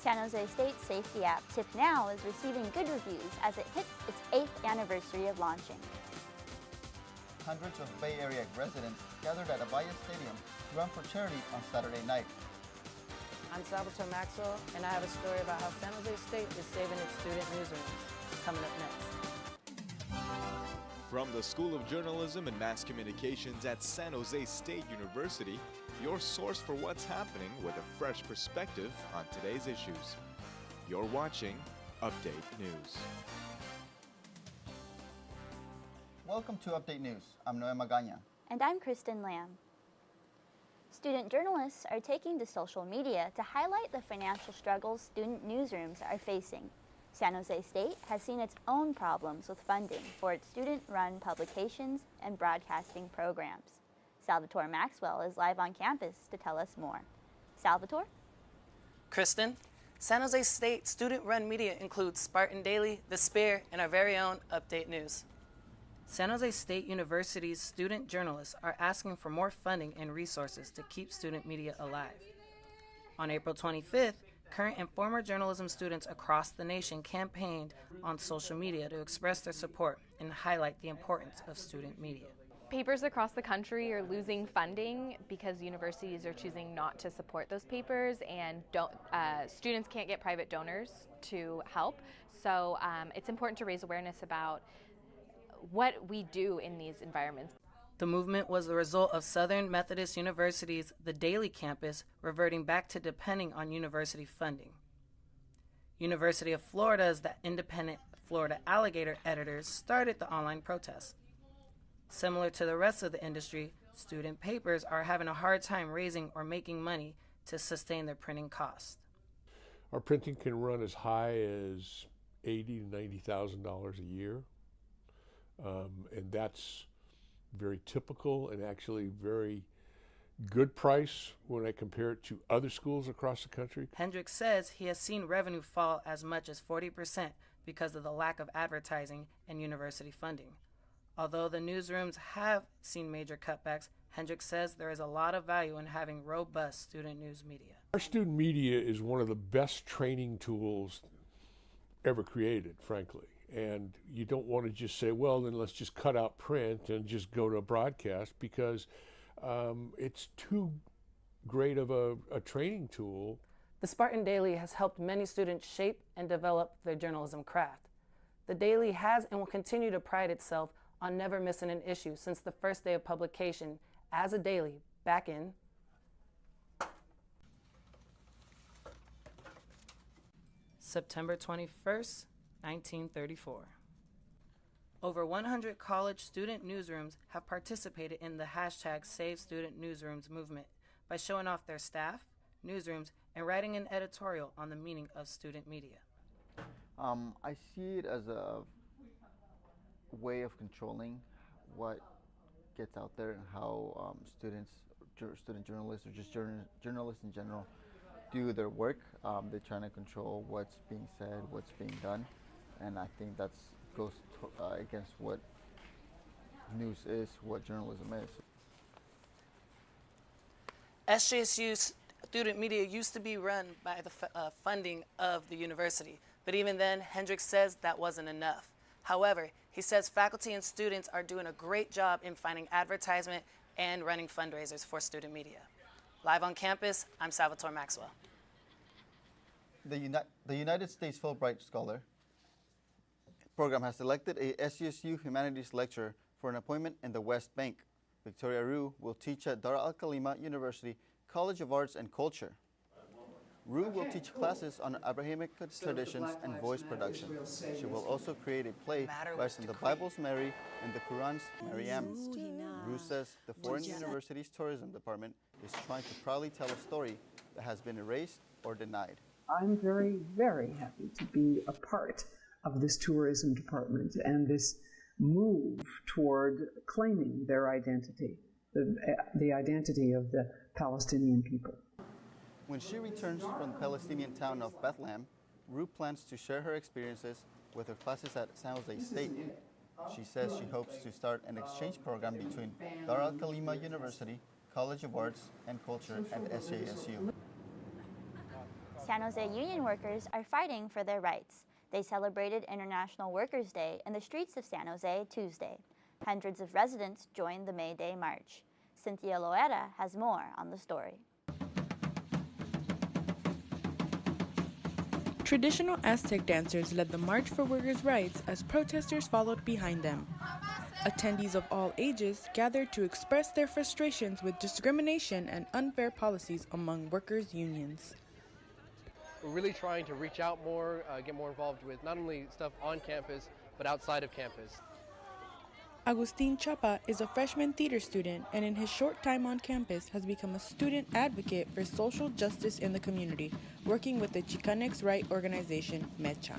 San Jose State's safety app Tip Now is receiving good reviews as it hits its 8th anniversary of launching. Hundreds of Bay Area residents gathered at Avaya Stadium to run for charity on Saturday night. I'm Salvatore Maxwell, and I have a story about how San Jose State is saving its student newsrooms. Coming up next. From the School of Journalism and Mass Communications at San Jose State University, your source for what's happening with a fresh perspective on today's issues. You're watching Update News. Welcome to Update News. I'm Noe Magana. And I'm Kristen Lamb. Student journalists are taking to social media to highlight the financial struggles student newsrooms are facing. San Jose State has seen its own problems with funding for its student-run publications and broadcasting programs. Salvatore Maxwell is live on campus to tell us more. Salvatore? Kristen, San Jose State student-run media includes Spartan Daily, The Spear, and our very own Update News. San Jose State University's student journalists are asking for more funding and resources to keep student media alive. On April 25th, current and former journalism students across the nation campaigned on social media to express their support and highlight the importance of student media. Papers across the country are losing funding because universities are choosing not to support those papers, and students can't get private donors to help. So it's important to raise awareness about what we do in these environments. The movement was the result of Southern Methodist University's The Daily campus reverting back to depending on university funding. University of Florida's The Independent Florida Alligator editors started the online protest. Similar to the rest of the industry, student papers are having a hard time raising or making money to sustain their printing costs. Our printing can run as high as $80,000 to $90,000 a year, and that's very typical and actually very good price when I compare it to other schools across the country. Hendricks says he has seen revenue fall as much as 40% because of the lack of advertising and university funding. Although the newsrooms have seen major cutbacks, Hendricks says there is a lot of value in having robust student news media. Our student media is one of the best training tools ever created, frankly. And you don't want to just say, well, then let's just cut out print and just go to broadcast, because it's too great of a training tool. The Spartan Daily has helped many students shape and develop their journalism craft. The Daily has and will continue to pride itself on never missing an issue since the first day of publication as a daily back in September 21st, 1934. Over 100 college student newsrooms have participated in the hashtag Save Student Newsrooms movement by showing off their staff, newsrooms, and writing an editorial on the meaning of student media. I see it as a way of controlling what gets out there and how student journalists, or just journalists in general, do their work. They're trying to control what's being said, what's being done, and I think that goes against what news is, what journalism is. SJSU student media used to be run by the funding of the university, but even then, Hendricks says that wasn't enough. However, he says faculty and students are doing a great job in finding advertisement and running fundraisers for student media. Live on campus, I'm Salvatore Maxwell. The United States Fulbright Scholar program has selected a SUSU Humanities lecturer for an appointment in the West Bank. Victoria Rue will teach at Dar al-Khalima University College of Arts and Culture. Rue will teach classes on Abrahamic traditions and voice production. She will also create a play based on the Bible's Mary and the Quran's Maryam. Rue says the Foreign University's tourism department is trying to proudly tell a story that has been erased or denied. I'm very, very happy to be a part of this tourism department and this move toward claiming their identity, the identity of the Palestinian people. When she returns from the Palestinian town of Bethlehem, Rue plans to share her experiences with her classes at San Jose State. She says she hopes to start an exchange program between Dar al-Khalima University, College of Arts and Culture, and SJSU. San Jose union workers are fighting for their rights. They celebrated International Workers' Day in the streets of San Jose Tuesday. Hundreds of residents joined the May Day March. Cynthia Loera has more on the story. Traditional Aztec dancers led the March for Workers' Rights as protesters followed behind them. Attendees of all ages gathered to express their frustrations with discrimination and unfair policies among workers' unions. We're really trying to reach out more, get more involved with not only stuff on campus, but outside of campus. Agustin Chapa is a freshman theater student and in his short time on campus has become a student advocate for social justice in the community, working with the Chicanx Right organization, Mecha.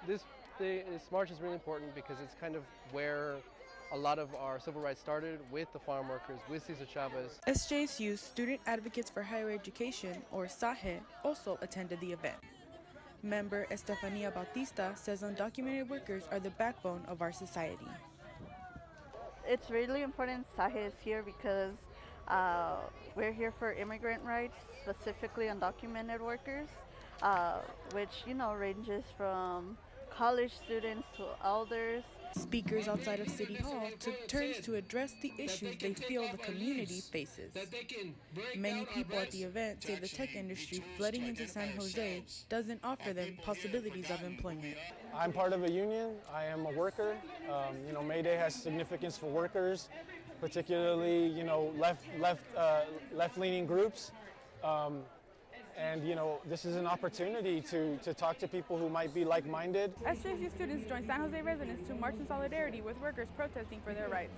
This march is really important because it's kind of where a lot of our civil rights started, with the farm workers, with Cesar Chavez. SJSU's Student Advocates for Higher Education, or SAHE, also attended the event. Member Estefania Bautista says undocumented workers are the backbone of our society. It's really important SAHE is here because we're here for immigrant rights, specifically undocumented workers, which, ranges from college students to elders. Speakers outside of City Hall took turns to address the issues they feel the community faces. Many people at the event say the tech industry flooding into San Jose doesn't offer them possibilities of employment. I'm part of a union. I am a worker. May Day has significance for workers, particularly left-leaning groups. And this is an opportunity to talk to people who might be like-minded. SJSU students joined San Jose residents to march in solidarity with workers protesting for their rights.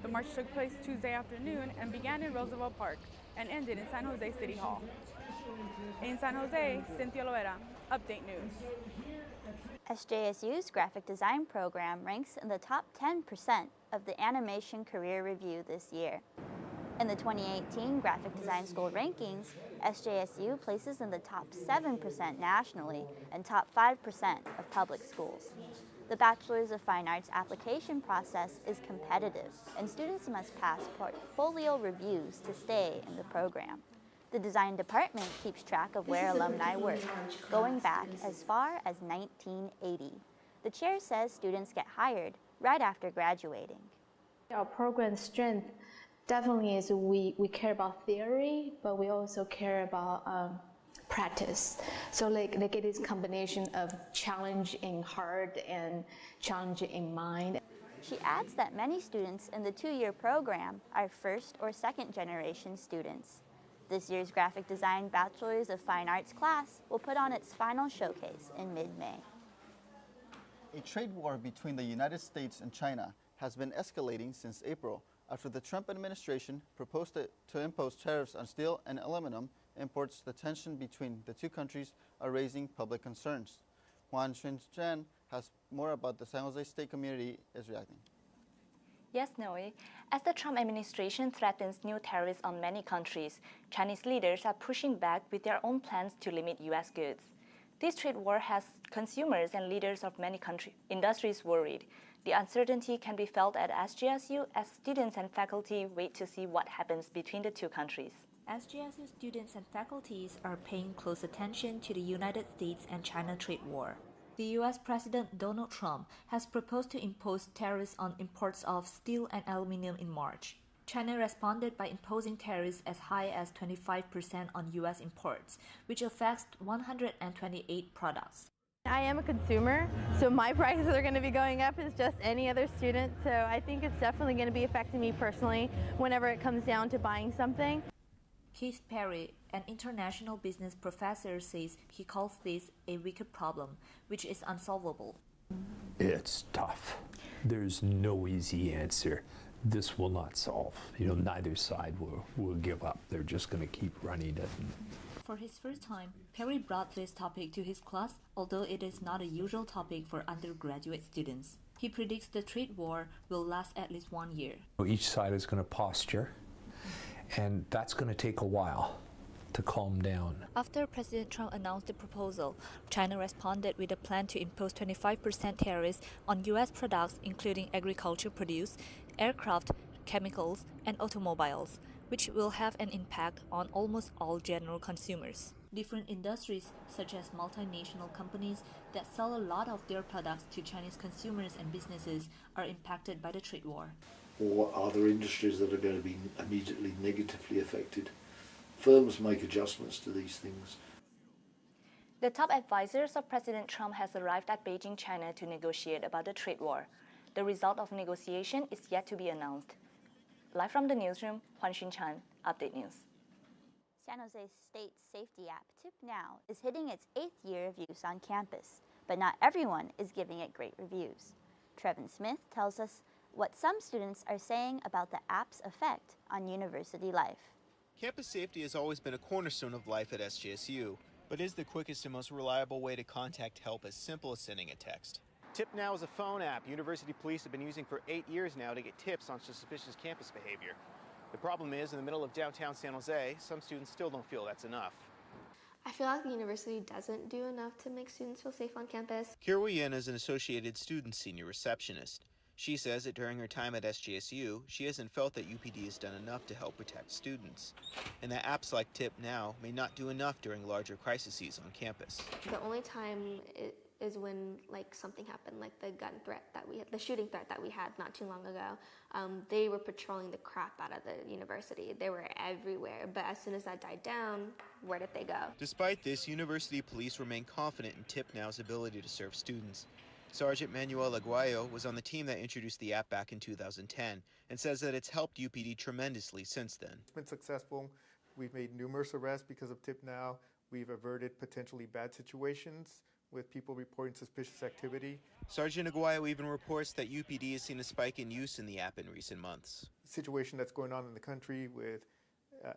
The march took place Tuesday afternoon and began in Roosevelt Park and ended in San Jose City Hall. In San Jose, Cynthia Loera, Update News. SJSU's graphic design program ranks in the top 10% of the Animation Career Review this year. In the 2018 Graphic Design School rankings, SJSU places in the top 7% nationally and top 5% of public schools. The Bachelor's of Fine Arts application process is competitive, and students must pass portfolio reviews to stay in the program. The design department keeps track of where alumni work, going back as far as 1980. The chair says students get hired right after graduating. Our program strength definitely is we care about theory, but we also care about practice. So like it is a combination of challenge in heart and challenge in mind. She adds that many students in the two-year program are first or second generation students. This year's graphic design Bachelor's of Fine Arts class will put on its final showcase in mid-May. A trade war between the United States and China has been escalating since April, after the Trump administration proposed to impose tariffs on steel and aluminum imports. The tension between the two countries are raising public concerns. Juan Xuanzhen has more about the San Jose State community is reacting. Yes, Noe. As the Trump administration threatens new tariffs on many countries, Chinese leaders are pushing back with their own plans to limit U.S. goods. This trade war has consumers and leaders of many industries worried. The uncertainty can be felt at SJSU as students and faculty wait to see what happens between the two countries. SJSU students and faculties are paying close attention to the United States and China trade war. The U.S. President Donald Trump has proposed to impose tariffs on imports of steel and aluminum in March. China responded by imposing tariffs as high as 25% on U.S. imports, which affects 128 products. I am a consumer, so my prices are going to be going up as just any other student, so I think it's definitely going to be affecting me personally whenever it comes down to buying something. Keith Perry, an international business professor, says he calls this a wicked problem, which is unsolvable. It's tough. There's no easy answer. This will not solve. Neither side will give up. They're just going to keep running it. For his first time, Perry brought this topic to his class, although it is not a usual topic for undergraduate students. He predicts the trade war will last at least 1 year. Each side is going to posture, and that's going to take a while to calm down. After President Trump announced the proposal, China responded with a plan to impose 25% tariffs on U.S. products including agriculture produce, aircraft, chemicals, and automobiles, which will have an impact on almost all general consumers. Different industries, such as multinational companies that sell a lot of their products to Chinese consumers and businesses, are impacted by the trade war. Or are there industries that are going to be immediately negatively affected? Firms make adjustments to these things. The top advisors of President Trump has arrived at Beijing, China to negotiate about the trade war. The result of negotiation is yet to be announced. Live from the newsroom, Huan-Xin Chan, Update News. San Jose State's safety app TipNow is hitting its 8th year of use on campus, but not everyone is giving it great reviews. Trevin Smith tells us what some students are saying about the app's effect on university life. Campus safety has always been a cornerstone of life at SJSU, but is the quickest and most reliable way to contact help as simple as sending a text. TipNow is a phone app university police have been using for 8 years now to get tips on suspicious campus behavior. The problem is, in the middle of downtown San Jose, some students still don't feel that's enough. I feel like the university doesn't do enough to make students feel safe on campus. Kirwa Yen is an Associated Student senior receptionist. She says that during her time at SJSU, she hasn't felt that UPD has done enough to help protect students, and that apps like TipNow may not do enough during larger crises on campus. The only time is when something happened, like the gun threat that we had, the shooting threat that we had not too long ago. They were patrolling the crap out of the university. They were everywhere, but as soon as that died down, where did they go? Despite this, university police remain confident in TipNow's ability to serve students. Sergeant Manuel Aguayo was on the team that introduced the app back in 2010 and says that it's helped UPD tremendously since then. It's been successful. We've made numerous arrests because of TipNow. We've averted potentially bad situations with people reporting suspicious activity. Sergeant Aguayo even reports that UPD has seen a spike in use in the app in recent months. The situation that's going on in the country with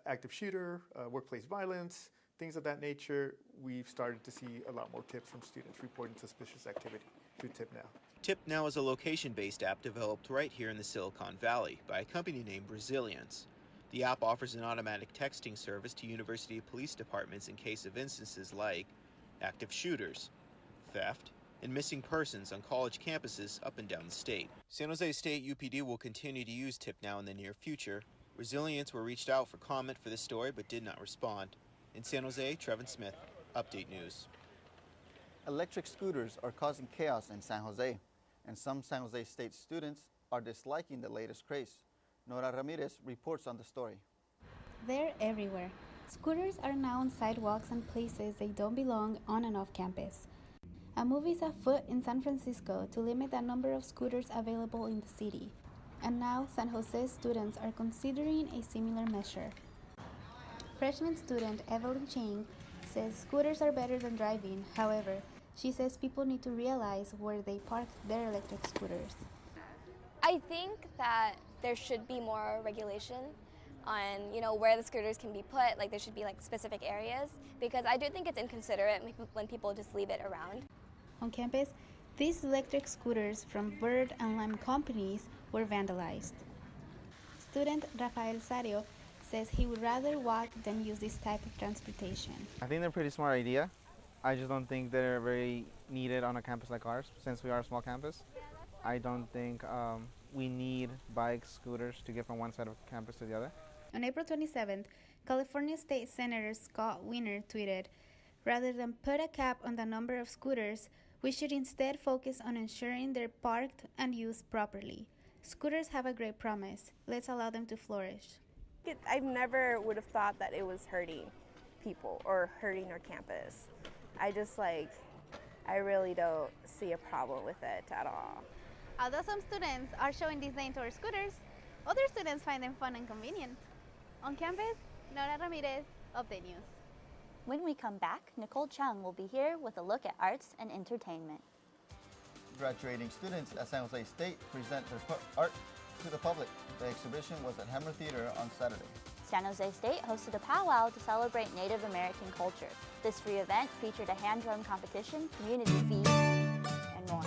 active shooter, workplace violence, things of that nature, we've started to see a lot more tips from students reporting suspicious activity through TipNow. TipNow is a location-based app developed right here in the Silicon Valley by a company named Resilience. The app offers an automatic texting service to university police departments in case of instances like active shooters, theft, and missing persons on college campuses up and down the state. San Jose State UPD will continue to use TipNow in the near future. Resilience were reached out for comment for this story but did not respond. In San Jose, Trevin Smith, Update News. Electric scooters are causing chaos in San Jose, and some San Jose State students are disliking the latest craze. Nora Ramirez reports on the story. They're everywhere. Scooters are now on sidewalks and places they don't belong on and off campus. A move is afoot in San Francisco to limit the number of scooters available in the city. And now San Jose students are considering a similar measure. Freshman student Evelyn Chang says scooters are better than driving. However, she says people need to realize where they park their electric scooters. I think that there should be more regulation on, where the scooters can be put. Like there should be specific areas, because I do think it's inconsiderate when people just leave it around. On campus, these electric scooters from Bird and Lime companies were vandalized. Student Rafael Sario says he would rather walk than use this type of transportation. I think they're a pretty smart idea. I just don't think they're very needed on a campus like ours, since we are a small campus. I don't think we need bikes, scooters to get from one side of campus to the other. On April 27th, California State Senator Scott Wiener tweeted, "Rather than put a cap on the number of scooters, we should instead focus on ensuring they're parked and used properly. Scooters have a great promise. Let's allow them to flourish." I never would have thought that it was hurting people or hurting our campus. I really don't see a problem with it at all. Although some students are showing disdain towards scooters, other students find them fun and convenient. On campus, Nora Ramirez, Update News. When we come back, Nicole Chung will be here with a look at arts and entertainment. Graduating students at San Jose State present their art to the public. The exhibition was at Hammer Theater on Saturday. San Jose State hosted a powwow to celebrate Native American culture. This free event featured a hand drum competition, community feast, and more.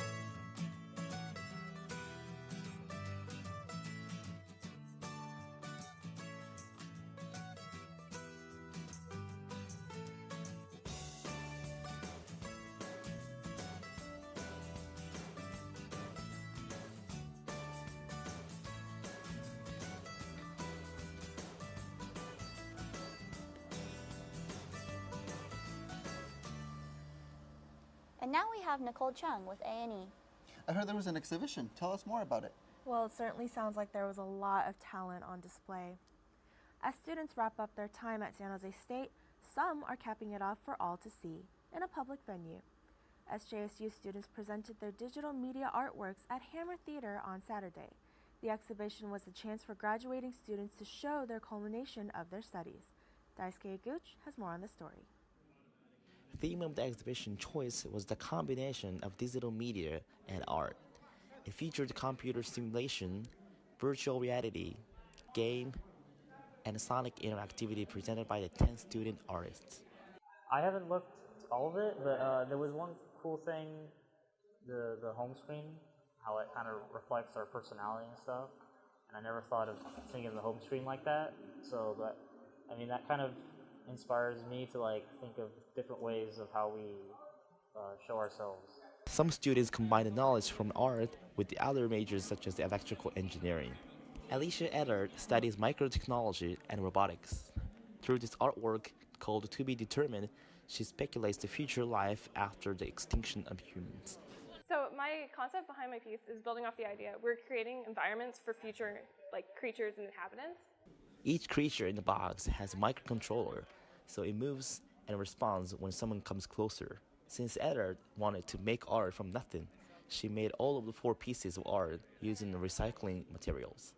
And now we have Nicole Chung with A&E. I heard there was an exhibition. Tell us more about it. Well, it certainly sounds like there was a lot of talent on display. As students wrap up their time at San Jose State, some are capping it off for all to see in a public venue. SJSU students presented their digital media artworks at Hammer Theater on Saturday. The exhibition was a chance for graduating students to show their culmination of their studies. Daisuke Iguchi has more on the story. The theme of the exhibition choice was the combination of digital media and art. It featured computer simulation, virtual reality, game, and sonic interactivity presented by the 10 student artists. I haven't looked at all of it, but there was one cool thing, the home screen, how it kind of reflects our personality and stuff. And I never thought of thinking of the home screen like that. So, that kind of inspires me to think of different ways of how we show ourselves. Some students combine the knowledge from art with the other majors such as electrical engineering. Alicia Eddard studies microtechnology and robotics. Through this artwork called To Be Determined, she speculates the future life after the extinction of humans. So my concept behind my piece is building off the idea we're creating environments for future creatures and inhabitants. Each creature in the box has a microcontroller, so it moves and responds when someone comes closer. Since Eddard wanted to make art from nothing, she made all of the 4 pieces of art using recycling materials.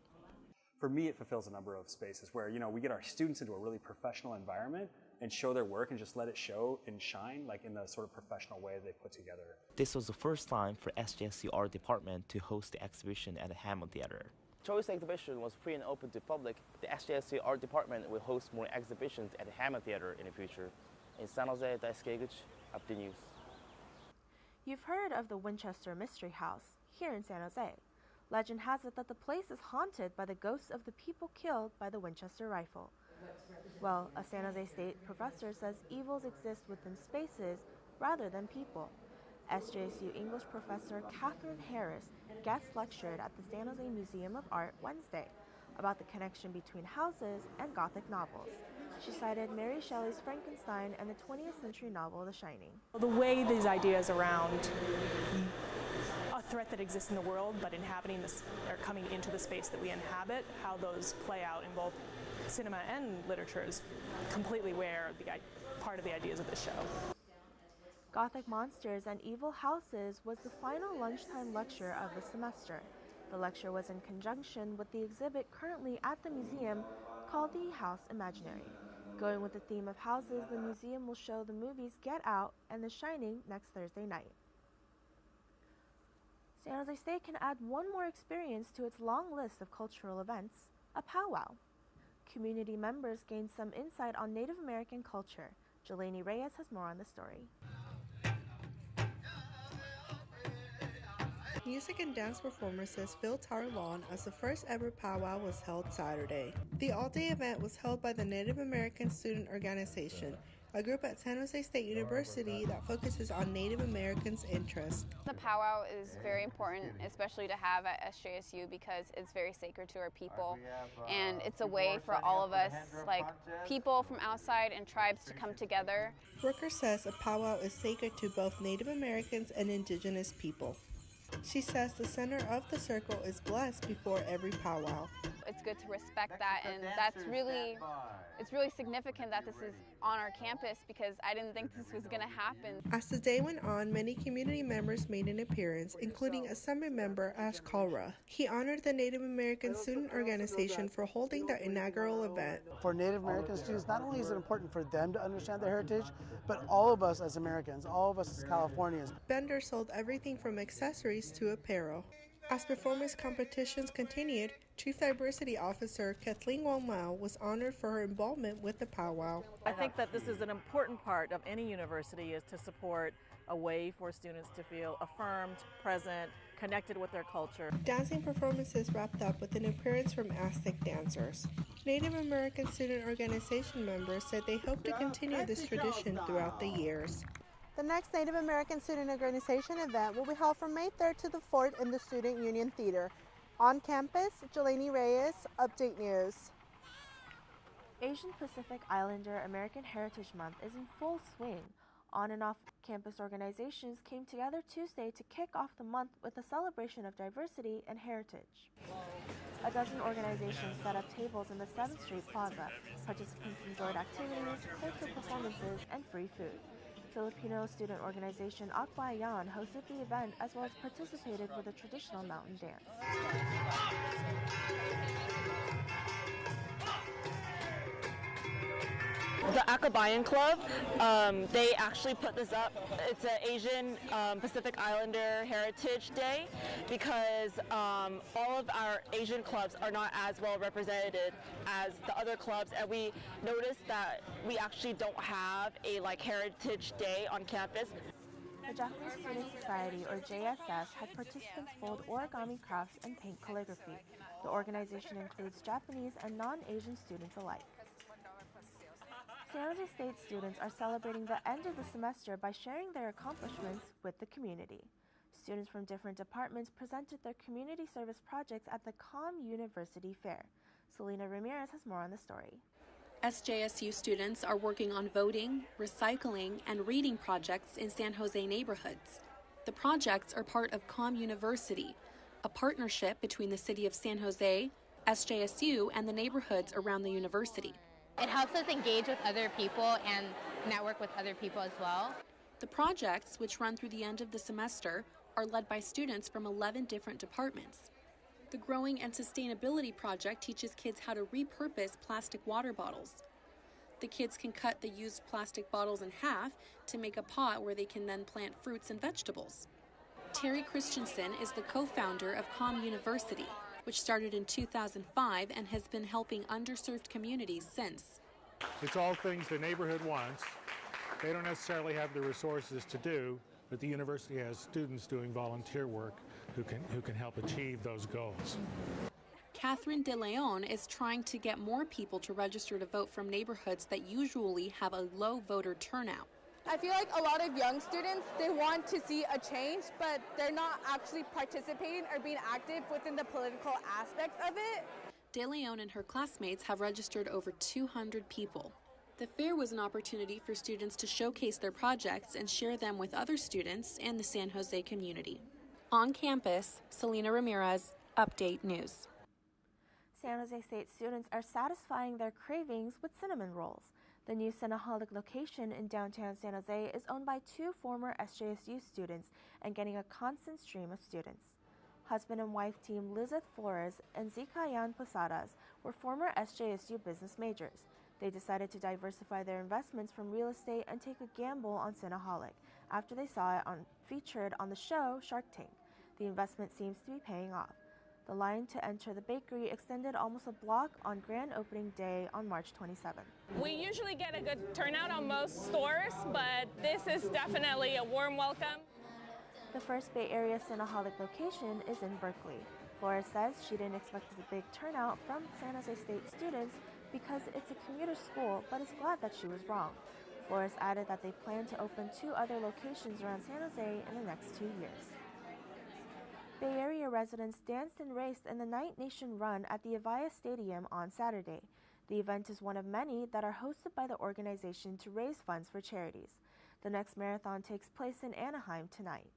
For me, it fulfills a number of spaces where, we get our students into a really professional environment and show their work and just let it show and shine in the sort of professional way they put together. This was the first time for SJSU Art Department to host the exhibition at the Hammond Theater. Choice exhibition was free and open to public. The SJSU Art Department will host more exhibitions at the Hammond Theater in the future. In San Jose, Daisuke Iguchi, Update News. You've heard of the Winchester Mystery House here in San Jose. Legend has it that the place is haunted by the ghosts of the people killed by the Winchester rifle. Well, a San Jose State professor says evils exist within spaces rather than people. SJSU English professor Catherine Harris guest lectured at the San Jose Museum of Art Wednesday about the connection between houses and Gothic novels. She cited Mary Shelley's Frankenstein and the 20th century novel The Shining. The way these ideas around a threat that exists in the world but inhabiting this or coming into the space that we inhabit, how those play out in both cinema and literature is completely where part of the ideas of this show. Gothic Monsters and Evil Houses was the final lunchtime lecture of the semester. The lecture was in conjunction with the exhibit currently at the museum called The House Imaginary. Going with the theme of houses, the museum will show the movies Get Out and The Shining next Thursday night. San Jose State can add one more experience to its long list of cultural events, a powwow. Community members gained some insight on Native American culture. Jelani Reyes has more on the story. Music and dance performances filled Tower Lawn as the first ever powwow was held Saturday. The all-day event was held by the Native American Student Organization, a group at San Jose State University that focuses on Native Americans' interests. The powwow is very important, especially to have at SJSU because it's very sacred to our people, and it's a way for all of us, people from outside and tribes, to come together. Rooker says a powwow is sacred to both Native Americans and Indigenous people. She says the center of the circle is blessed before every powwow. It's good to respect that, and it's really significant that this is on our campus because I didn't think this was going to happen. As the day went on, many community members made an appearance, including Assembly member Ash Kalra. He honored the Native American Student Organization for holding their inaugural event. For Native American students, not only is it important for them to understand their heritage, but all of us as Americans, all of us as Californians. Vendors sold everything from accessories to apparel. As performance competitions continued, Chief Diversity Officer Kathleen Wong-Mao was honored for her involvement with the powwow. I think that this is an important part of any university, is to support a way for students to feel affirmed, present, connected with their culture. Dancing performances wrapped up with an appearance from Aztec dancers. Native American Student Organization members said they hope to continue this tradition throughout the years. The next Native American Student Organization event will be held from May 3rd to the 4th in the Student Union Theater. On campus, Jelani Reyes, Update News. Asian Pacific Islander American Heritage Month is in full swing. On and off campus organizations came together Tuesday to kick off the month with a celebration of diversity and heritage. A dozen organizations set up tables in the 7th Street Plaza. Participants enjoyed activities, cultural performances, and free food. Filipino student organization Akbayan hosted the event as well as participated with a traditional mountain dance. The Akbayan Club, they actually put this up. It's an Asian Pacific Islander Heritage Day because all of our Asian clubs are not as well represented as the other clubs, and we noticed that we actually don't have a Heritage Day on campus. The Japanese Student Society, or JSS, had participants fold origami crafts and paint calligraphy. The organization includes Japanese and non-Asian students alike. San Jose State students are celebrating the end of the semester by sharing their accomplishments with the community. Students from different departments presented their community service projects at the COM University Fair. Selena Ramirez has more on the story. SJSU students are working on voting, recycling, and reading projects in San Jose neighborhoods. The projects are part of COM University, a partnership between the city of San Jose, SJSU, and the neighborhoods around the university. It helps us engage with other people and network with other people as well. The projects, which run through the end of the semester, are led by students from 11 different departments. The Growing and Sustainability Project teaches kids how to repurpose plastic water bottles. The kids can cut the used plastic bottles in half to make a pot where they can then plant fruits and vegetables. Terry Christensen is the co-founder of COM University, which started in 2005 and has been helping underserved communities since. It's all things the neighborhood wants. They don't necessarily have the resources to do, but the university has students doing volunteer work who can help achieve those goals. Catherine De Leon is trying to get more people to register to vote from neighborhoods that usually have a low voter turnout. I feel like a lot of young students, they want to see a change, but they're not actually participating or being active within the political aspects of it. De Leon and her classmates have registered over 200 people. The fair was an opportunity for students to showcase their projects and share them with other students and the San Jose community. On campus, Selena Ramirez, Update News. San Jose State students are satisfying their cravings with cinnamon rolls. The new Cinnaholic location in downtown San Jose is owned by 2 former SJSU students and getting a constant stream of students. Husband and wife team Lizeth Flores and Zikayan Posadas were former SJSU business majors. They decided to diversify their investments from real estate and take a gamble on Cinnaholic after they saw it featured on the show Shark Tank. The investment seems to be paying off. The line to enter the bakery extended almost a block on grand opening day on March 27th. We usually get a good turnout on most stores, but this is definitely a warm welcome. The first Bay Area Cinnaholic location is in Berkeley. Flores says she didn't expect a big turnout from San Jose State students because it's a commuter school, but is glad that she was wrong. Flores added that they plan to open 2 other locations around San Jose in the next 2 years. Bay Area residents danced and raced in the Night Nation Run at the Avaya Stadium on Saturday. The event is one of many that are hosted by the organization to raise funds for charities. The next marathon takes place in Anaheim tonight.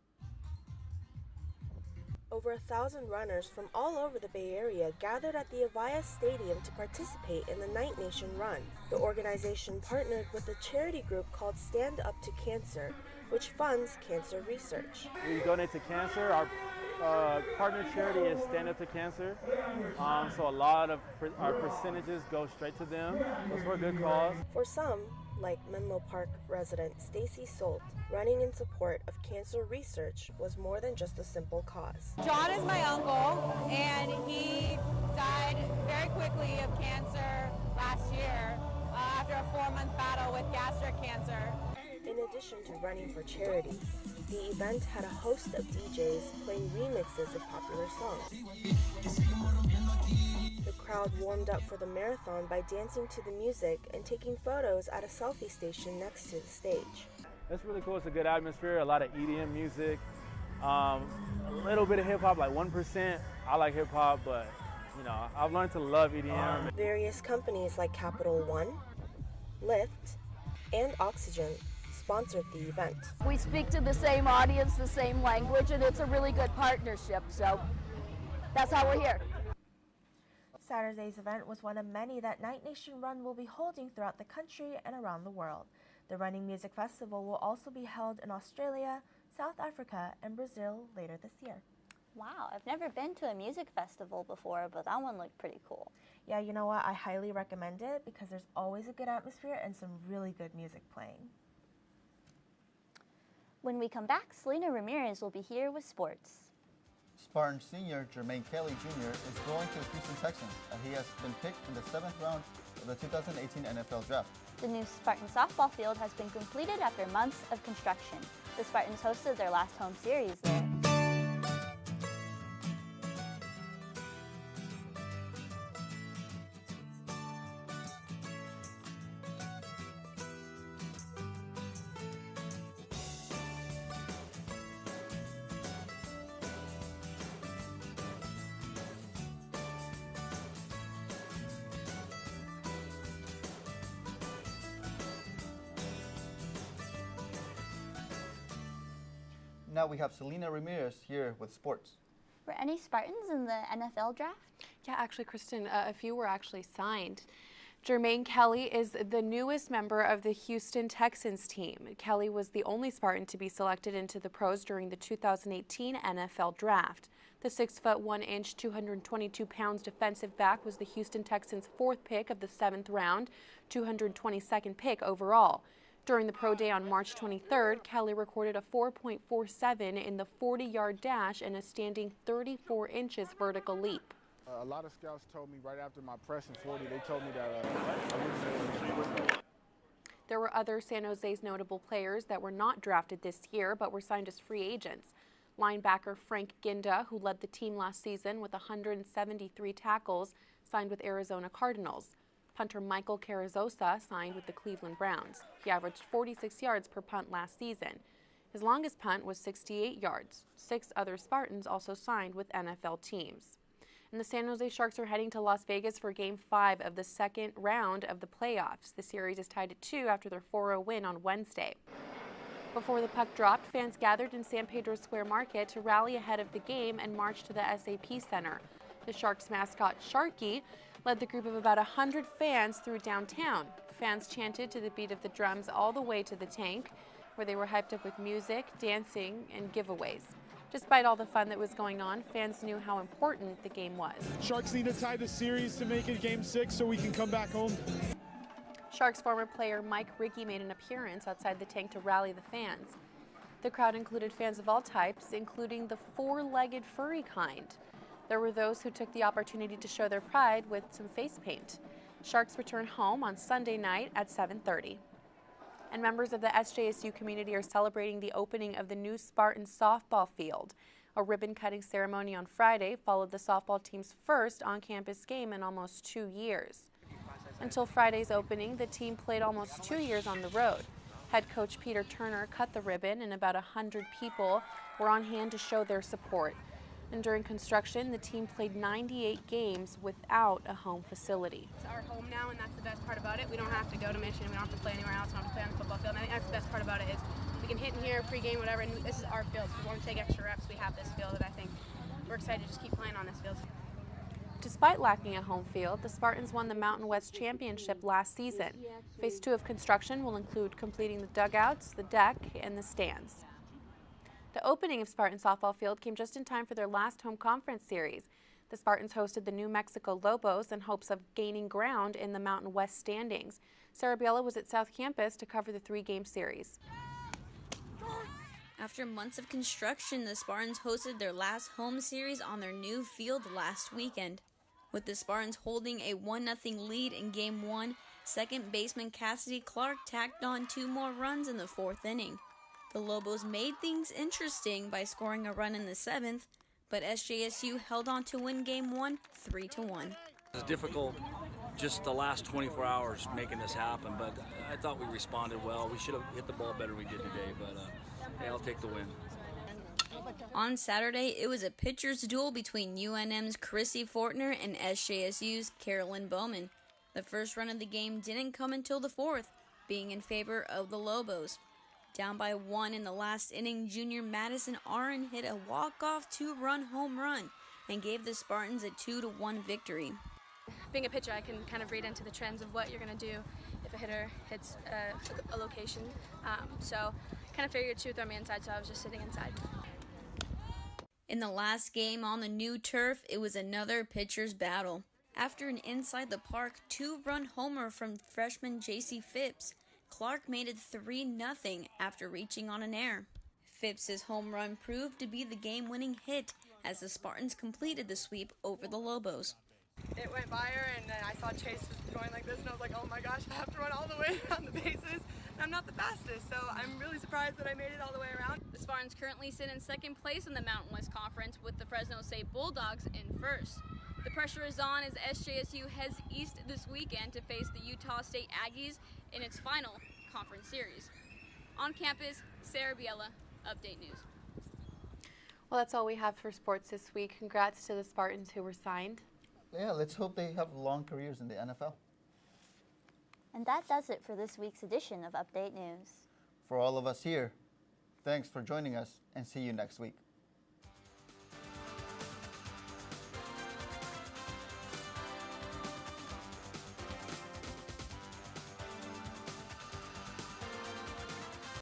Over 1,000 runners from all over the Bay Area gathered at the Avaya Stadium to participate in the Night Nation Run. The organization partnered with a charity group called Stand Up to Cancer, which funds cancer research. We donate to cancer. Our partner charity is Stand Up to Cancer, so a lot of our percentages go straight to them. It's for a good cause. For some, like Menlo Park resident Stacy Solt, running in support of cancer research was more than just a simple cause. John is my uncle, and he died very quickly of cancer last year after a 4-month battle with gastric cancer. In addition to running for charity, the event had a host of DJs playing remixes of popular songs. The crowd warmed up for the marathon by dancing to the music and taking photos at a selfie station next to the stage. It's really cool. It's a good atmosphere, a lot of EDM music, a little bit of hip-hop, like 1%. I like hip-hop, but I've learned to love EDM. Various companies like Capital One, Lyft, and Oxygen sponsored the event. We speak to the same audience, the same language, and it's a really good partnership, so that's how we're here. Saturday's event was one of many that Night Nation Run will be holding throughout the country and around the world. The Running Music Festival will also be held in Australia, South Africa, and Brazil later this year. Wow, I've never been to a music festival before, but that one looked pretty cool. Yeah, you know what? I highly recommend it because there's always a good atmosphere and some really good music playing. When we come back, Selena Ramirez will be here with sports. Spartan senior Jermaine Kelly Jr. is going to the Houston Texans, and he has been picked in the 7th round of the 2018 NFL Draft. The new Spartan softball field has been completed after months of construction. The Spartans hosted their last home series there. Now we have Selena Ramirez here with sports. Were any Spartans in the NFL draft? Yeah, actually, Kristen, a few were actually signed. Jermaine Kelly is the newest member of the Houston Texans team. Kelly was the only Spartan to be selected into the pros during the 2018 NFL Draft. The 6'1" 222 pounds defensive back was the Houston Texans' 4th pick of the 7th round, 222nd pick overall. During the pro day on March 23rd, Kelly recorded a 4.47 in the 40-yard dash and a standing 34 inches vertical leap. A lot of scouts told me right after my press in 40, they told me that I wouldn't. There were other San Jose's notable players that were not drafted this year but were signed as free agents. Linebacker Frank Ginda, who led the team last season with 173 tackles, signed with Arizona Cardinals. Punter Michael Carrizosa signed with the Cleveland Browns. He averaged 46 yards per punt last season. His longest punt was 68 yards. 6 other Spartans also signed with NFL teams. And the San Jose Sharks are heading to Las Vegas for Game 5 of the 2nd round of the playoffs. The series is tied at 2 after their 4-0 win on Wednesday. Before the puck dropped, fans gathered in San Pedro Square Market to rally ahead of the game and march to the SAP Center. The Sharks mascot, Sharky, led the group of about 100 fans through downtown. Fans chanted to the beat of the drums all the way to the tank, where they were hyped up with music, dancing, and giveaways. Despite all the fun that was going on, fans knew how important the game was. Sharks need to tie the series to make it Game 6 so we can come back home. Sharks former player Mike Rickey made an appearance outside the tank to rally the fans. The crowd included fans of all types, including the 4-legged furry kind. There were those who took the opportunity to show their pride with some face paint. Sharks return home on Sunday night at 7:30. And members of the SJSU community are celebrating the opening of the new Spartan softball field. A ribbon-cutting ceremony on Friday followed the softball team's first on-campus game in almost 2 years. Until Friday's opening, the team played almost 2 years on the road. Head coach Peter Turner cut the ribbon, and about 100 people were on hand to show their support. And during construction, the team played 98 games without a home facility. It's our home now, and that's the best part about it. We don't have to go to Michigan. We don't have to play anywhere else. We don't have to play on the football field. And I think that's the best part about it is we can hit in here, pregame, whatever, and this is our field. If we want to take extra reps, we have this field, and I think we're excited to just keep playing on this field. Despite lacking a home field, the Spartans won the Mountain West Championship last season. Phase 2 of construction will include completing the dugouts, the deck, and the stands. The opening of Spartan softball field came just in time for their last home conference series. The Spartans hosted the New Mexico Lobos in hopes of gaining ground in the Mountain West standings. Sarah Biela was at South Campus to cover the 3-game series. After months of construction, the Spartans hosted their last home series on their new field last weekend. With the Spartans holding a 1-0 lead in Game 1, second baseman Cassidy Clark tacked on 2 more runs in the 4th inning. The Lobos made things interesting by scoring a run in the 7th, but SJSU held on to win Game 1 3-1. It's difficult just the last 24 hours making this happen, but I thought we responded well. We should have hit the ball better than we did today, but hey, I'll take the win. On Saturday, it was a pitcher's duel between UNM's Chrissy Fortner and SJSU's Carolyn Bowman. The first run of the game didn't come until the 4th, being in favor of the Lobos. Down by 1 in the last inning, junior Madison Aron hit a walk-off 2-run home run and gave the Spartans a 2-1 victory. Being a pitcher, I can kind of read into the trends of what you're going to do if a hitter hits a location. So kind of figured she would throw me inside, so I was just sitting inside. In the last game on the new turf, it was another pitcher's battle. After an inside the park 2-run homer from freshman JC Phipps, Clark made it 3-0 after reaching on an error. Phipps's home run proved to be the game-winning hit as the Spartans completed the sweep over the Lobos. It went by her, and then I saw Chase just going like this, and I was like, oh my gosh, I have to run all the way around the bases. And I'm not the fastest, so I'm really surprised that I made it all the way around. The Spartans currently sit in second place in the Mountain West Conference with the Fresno State Bulldogs in first. The pressure is on as SJSU heads east this weekend to face the Utah State Aggies in its final conference series. On campus, Sarah Biella, Update News. Well, that's all we have for sports this week. Congrats to the Spartans who were signed. Yeah, let's hope they have long careers in the NFL. And that does it for this week's edition of Update News. For all of us here, thanks for joining us and see you next week.